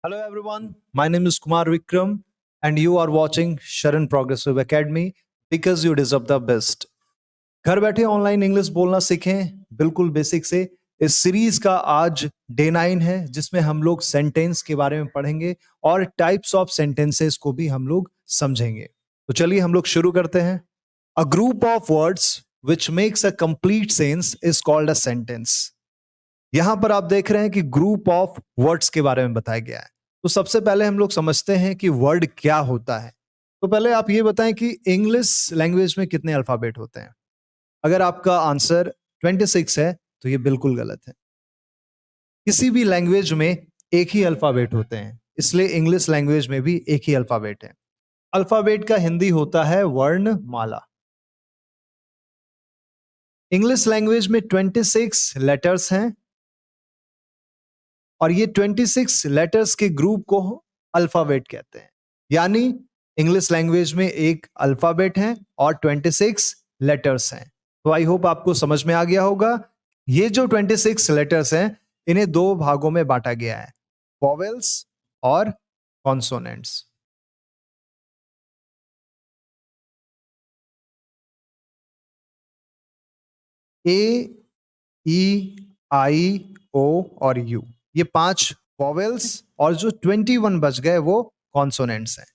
Hello everyone, my name is Kumar Vikram and you are watching Sharan Progressive Academy because you deserve the best. घर बैठे online English बोलना सीखें बिल्कुल basic से। इस series का आज डे 9 है जिसमें हम लोग सेंटेंस के बारे में पढ़ेंगे और टाइप्स ऑफ सेंटेंसेस को भी हम लोग समझेंगे। तो चलिए हम लोग शुरू करते हैं। A group of words which makes a complete sense is called a sentence. यहां पर आप देख रहे हैं कि ग्रुप ऑफ वर्ड्स के बारे में बताया गया है। तो सबसे पहले हम लोग समझते हैं कि वर्ड क्या होता है। तो पहले आप ये बताएं कि इंग्लिश लैंग्वेज में कितने अल्फाबेट होते हैं। अगर आपका आंसर 26 है तो ये बिल्कुल गलत है। किसी भी लैंग्वेज में एक ही अल्फाबेट होते हैं, इसलिए इंग्लिश लैंग्वेज में भी एक ही अल्फाबेट है। अल्फाबेट का हिंदी होता है वर्णमाला। इंग्लिश लैंग्वेज में 26 लेटर्स हैं और ये 26 लेटर्स के ग्रुप को अल्फाबेट कहते हैं। यानी इंग्लिश लैंग्वेज में एक अल्फाबेट है और 26 लेटर्स हैं। तो आई होप आपको समझ में आ गया होगा। ये जो 26 लेटर्स हैं इन्हें दो भागों में बांटा गया है, वॉवेल्स और कॉन्सोनेंट्स। ए, ई, आई, ओ और यू, ये 5 वॉवेल्स और जो 21 बच गए वो कॉन्सोनेंट्स हैं।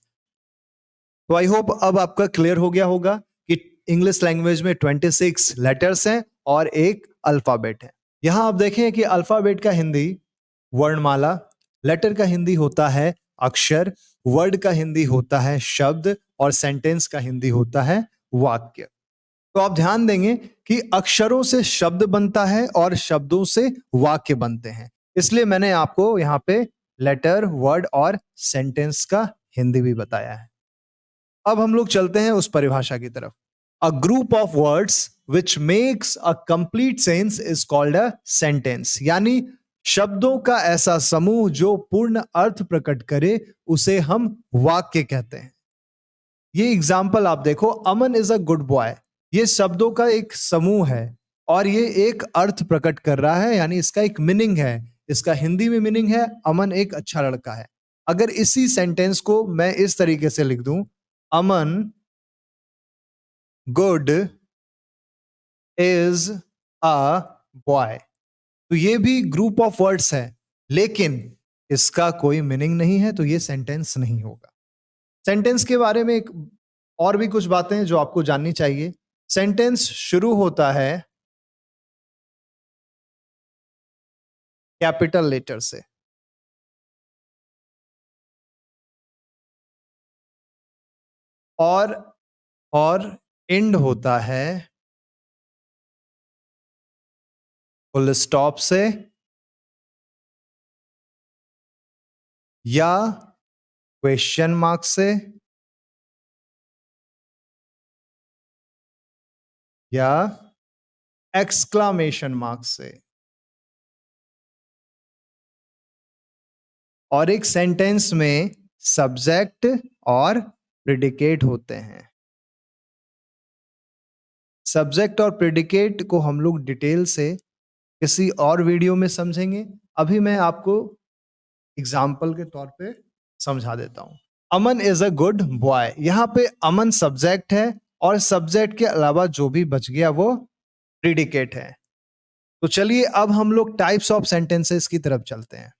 तो आई होप अब आपका क्लियर हो गया होगा कि इंग्लिश लैंग्वेज में 26 लेटर्स हैं और एक अल्फाबेट है। यहां आप देखें कि अल्फाबेट का हिंदी वर्णमाला, लेटर का हिंदी होता है अक्षर, वर्ड का हिंदी होता है शब्द और सेंटेंस का हिंदी होता है वाक्य। तो आप ध्यान देंगे कि अक्षरों से शब्द बनता है और शब्दों से वाक्य बनते हैं। इसलिए मैंने आपको यहाँ पे लेटर, वर्ड और सेंटेंस का हिंदी भी बताया है। अब हम लोग चलते हैं उस परिभाषा की तरफ। A group of words which makes a complete sense is called a sentence. यानी शब्दों का ऐसा समूह जो पूर्ण अर्थ प्रकट करे उसे हम वाक्य कहते हैं। ये एग्जाम्पल आप देखो, अमन इज अ गुड बॉय। ये शब्दों का एक समूह है और ये एक अर्थ प्रकट कर रहा है, यानी इसका एक मीनिंग है। इसका हिंदी में मीनिंग है अमन एक अच्छा लड़का है। अगर इसी सेंटेंस को मैं इस तरीके से लिख दूं, अमन गुड इज अ बॉय, तो ये भी ग्रुप ऑफ वर्ड्स है लेकिन इसका कोई मीनिंग नहीं है, तो ये सेंटेंस नहीं होगा। सेंटेंस के बारे में एक और भी कुछ बातें हैं जो आपको जाननी चाहिए। सेंटेंस शुरू होता है कैपिटल लेटर से और एंड होता है फुल स्टॉप से या क्वेश्चन मार्क से या एक्सक्लामेशन मार्क से। और एक सेंटेंस में सब्जेक्ट और प्रेडिकेट होते हैं। सब्जेक्ट और प्रेडिकेट को हम लोग डिटेल से किसी और वीडियो में समझेंगे। अभी मैं आपको एग्जाम्पल के तौर पे समझा देता हूं। अमन इज अ गुड बॉय, यहां पे अमन सब्जेक्ट है और सब्जेक्ट के अलावा जो भी बच गया वो प्रेडिकेट है। तो चलिए अब हम लोग टाइप्स ऑफ सेंटेंसेस की तरफ चलते हैं।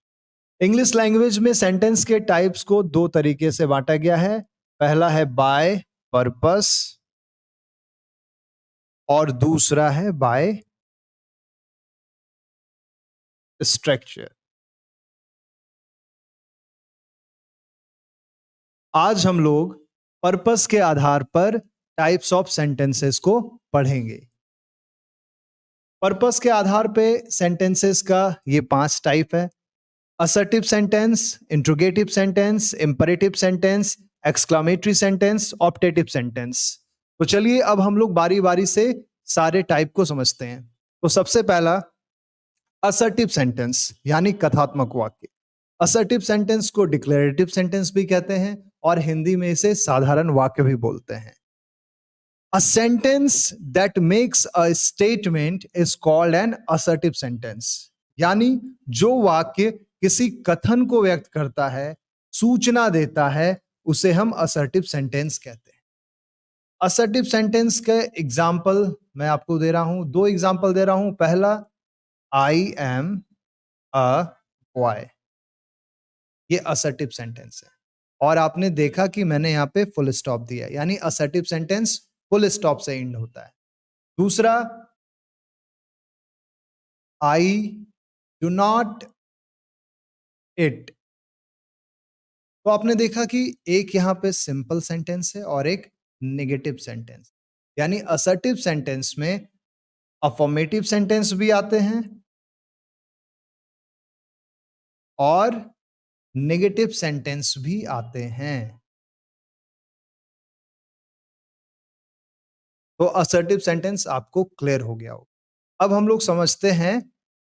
इंग्लिश लैंग्वेज में सेंटेंस के टाइप्स को दो तरीके से बांटा गया है। पहला है बाय पर्पस और दूसरा है बाय स्ट्रक्चर। आज हम लोग पर्पस के आधार पर टाइप्स ऑफ सेंटेंसेस को पढ़ेंगे। पर्पस के आधार पे सेंटेंसेस का ये 5 टाइप है: assertive sentence, interrogative sentence, imperative sentence, exclamatory sentence, optative sentence. तो चलिए अब हम लोग बारी बारी से सारे टाइप को समझते हैं। तो सबसे पहला असर्टिव सेंटेंस यानी कथात्मक वाक्य। असर्टिव सेंटेंस को डिक्लेरेटिव सेंटेंस भी कहते हैं और हिंदी में इसे साधारण वाक्य भी बोलते हैं। A sentence that makes a statement is called an assertive sentence। यानी जो वाक्य किसी कथन को व्यक्त करता है, सूचना देता है, उसे हम असर्टिव सेंटेंस कहते हैं। असर्टिव सेंटेंस के एग्जाम्पल मैं आपको दे रहा हूं, 2 एग्जाम्पल दे रहा हूं। पहला, आई एम अ बॉय, ये असर्टिव सेंटेंस है। और आपने देखा कि मैंने यहाँ पे फुल स्टॉप दिया है, यानी असर्टिव सेंटेंस फुल स्टॉप से एंड होता है। दूसरा, आई डू नॉट इट। तो आपने देखा कि एक यहां पे सिंपल सेंटेंस है और एक नेगेटिव सेंटेंस, यानी असर्टिव सेंटेंस में अफर्मेटिव सेंटेंस भी आते हैं और नेगेटिव सेंटेंस भी आते हैं। तो असर्टिव सेंटेंस आपको क्लियर हो गया हो। अब हम लोग समझते हैं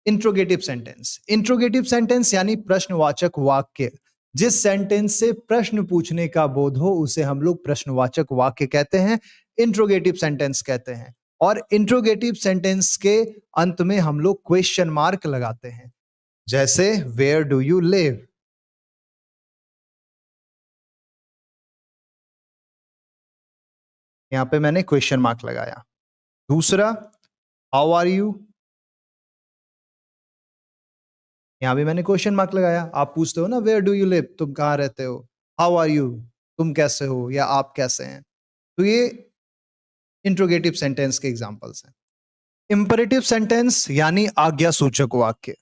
इंट्रोगेटिव सेंटेंस। इंट्रोगेटिव सेंटेंस यानी प्रश्नवाचक वाक्य। जिस सेंटेंस से प्रश्न पूछने का बोध हो उसे हम लोग प्रश्नवाचक वाक्य कहते हैं, इंट्रोगेटिव सेंटेंस कहते हैं। और इंट्रोगेटिव सेंटेंस के अंत में हम लोग क्वेश्चन मार्क लगाते हैं, जैसे वेयर डू यू लिव। यहां पे मैंने क्वेश्चन मार्क लगाया। दूसरा, हाउ आर यू, यहां भी मैंने क्वेश्चन मार्क लगाया। आप पूछते हो ना वेयर डू यू लिव, तुम कहां रहते हो। हाउ आर यू, तुम कैसे हो या आप कैसे हैं। तो ये इंट्रोगेटिव सेंटेंस के एग्जांपल्स हैं। इंपरेटिव सेंटेंस यानी आज्ञा सूचक वाक्य।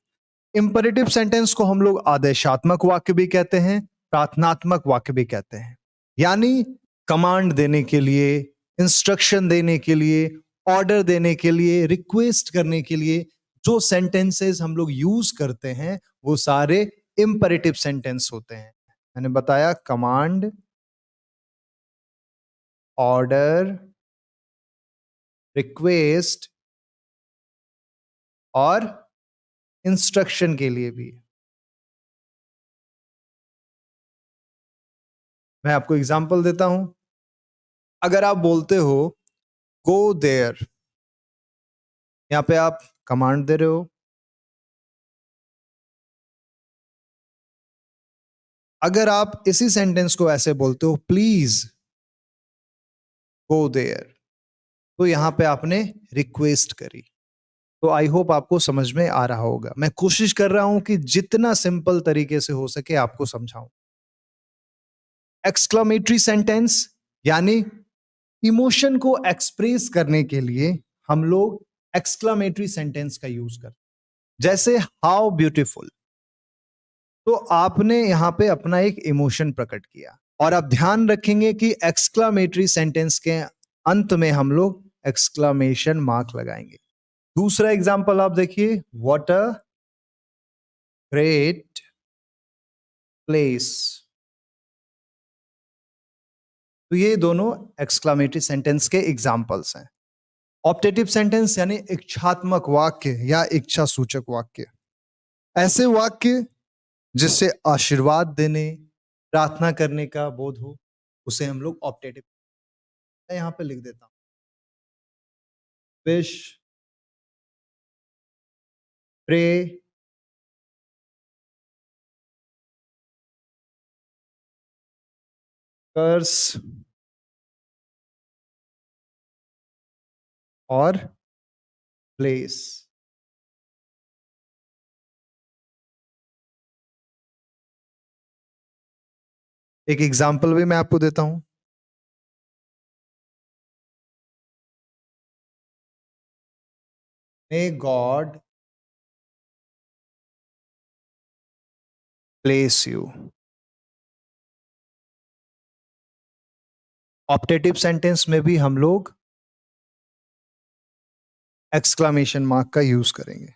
इंपरेटिव सेंटेंस को हम लोग आदेशात्मक वाक्य भी कहते हैं, प्रार्थनात्मक वाक्य भी कहते हैं। यानी कमांड देने के लिए, इंस्ट्रक्शन देने के लिए, ऑर्डर देने के लिए, रिक्वेस्ट करने के लिए जो सेंटेंसेस हम लोग यूज करते हैं वो सारे इंपरेटिव सेंटेंस होते हैं। मैंने बताया कमांड, ऑर्डर, रिक्वेस्ट और इंस्ट्रक्शन के लिए भी। मैं आपको एग्जांपल देता हूं। अगर आप बोलते हो गो देयर, यहां पे आप कमांड दे रहे हो। अगर आप इसी सेंटेंस को ऐसे बोलते हो प्लीज गो देयर, तो यहां पे आपने रिक्वेस्ट करी। तो आई होप आपको समझ में आ रहा होगा। मैं कोशिश कर रहा हूं कि जितना सिंपल तरीके से हो सके आपको समझाऊं। एक्सक्लेमेटरी सेंटेंस यानी इमोशन को एक्सप्रेस करने के लिए हम लोग एक्सक्लेमेटरी सेंटेंस का यूज करते हैं, जैसे हाउ ब्यूटीफुल। तो आपने यहां पे अपना एक इमोशन प्रकट किया और आप ध्यान रखेंगे कि एक्सक्लेमेटरी सेंटेंस के अंत में हम लोग एक्सक्लेमेशन मार्क लगाएंगे। दूसरा एग्जांपल आप देखिए, व्हाट अ ग्रेट प्लेस। तो ये दोनों एक्सक्लेमेटरी सेंटेंस के एग्जांपल्स हैं। ऑप्टेटिव सेंटेंस यानी इच्छात्मक वाक्य या इच्छा सूचक वाक्य। ऐसे वाक्य जिससे आशीर्वाद देने, प्रार्थना करने का बोध हो, उसे हम लोग ऑप्टेटिव, मैं यहां पे लिख देता हूं, विश, प्रे, कर्स और प्लेस। एक एग्जांपल भी मैं आपको देता हूं। May God place you. Optative sentence में भी हम लोग एक्सक्लेमेशन मार्क का यूज करेंगे।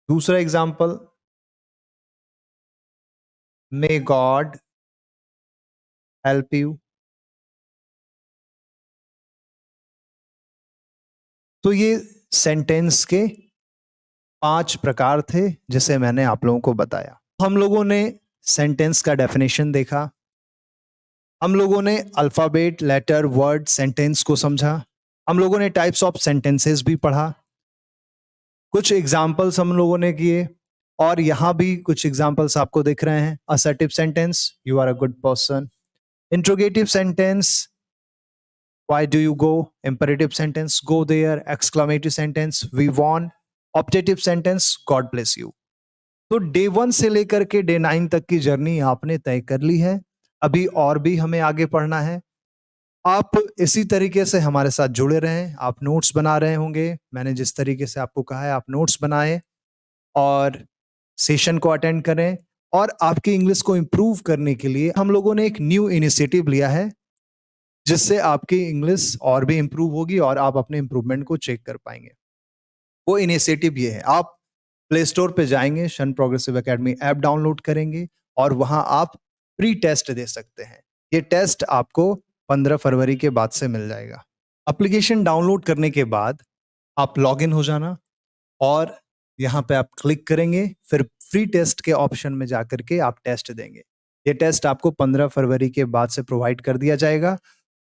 दूसरा example, may God help you. तो ये सेंटेंस के 5 प्रकार थे जिसे मैंने आप लोगों को बताया। हम लोगों ने सेंटेंस का डेफिनेशन देखा, हम लोगों ने अल्फाबेट, लेटर, वर्ड, सेंटेंस को समझा, हम लोगों ने टाइप्स ऑफ सेंटेंसेस भी पढ़ा, कुछ एग्जाम्पल्स हम लोगों ने किए और यहाँ भी कुछ एग्जाम्पल्स आपको दिख रहे हैं. Assertive sentence, you are a good person. Interrogative sentence, why do you go? Imperative sentence, go there. Exclamatory sentence, we won. Optative sentence, God bless you. तो डे 1 से लेकर के डे 9 तक की जर्नी आपने तय कर ली है. अभी और भी हमें आगे पढ़ना है. आप इसी तरीके से हमारे साथ जुड़े रहें. आप नोट्स बना रहे होंगे. मैंने जिस तरीके से आपको कहा है आप नोट्स बनाएं और सेशन को अटेंड करें. और आपकी इंग्लिश को इम्प्रूव करने के लिए हम लोगों ने एक न्यू इनिशिएटिव लिया है जिससे आपकी इंग्लिश और भी इम्प्रूव होगी और आप अपने इम्प्रूवमेंट को चेक कर पाएंगे. वो इनिशिएटिव ये है, आप प्ले स्टोर पे जाएंगे, शन प्रोग्रेसिव एकेडमी ऐप डाउनलोड करेंगे और वहां आप प्री टेस्ट दे सकते हैं. ये टेस्ट आपको 15 फरवरी के बाद से मिल जाएगा. एप्लीकेशन डाउनलोड करने के बाद आप लॉग इन हो जाना और यहाँ पे आप क्लिक करेंगे, फिर फ्री टेस्ट के ऑप्शन में जाकर के आप टेस्ट देंगे. ये टेस्ट आपको 15 फरवरी के बाद से प्रोवाइड कर दिया जाएगा.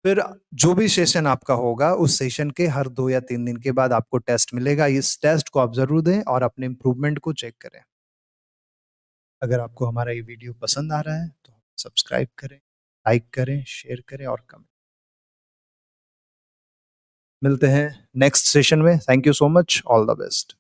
फिर जो भी सेशन आपका होगा उस सेशन के हर 2 या 3 दिन के बाद आपको टेस्ट मिलेगा. इस टेस्ट को आप जरूर दें और अपने इम्प्रूवमेंट को चेक करें. अगर आपको हमारा ये वीडियो पसंद आ रहा है तो सब्सक्राइब करें, लाइक करें, शेयर करें और कमेंट. मिलते हैं नेक्स्ट सेशन में. Thank you so much. All the best.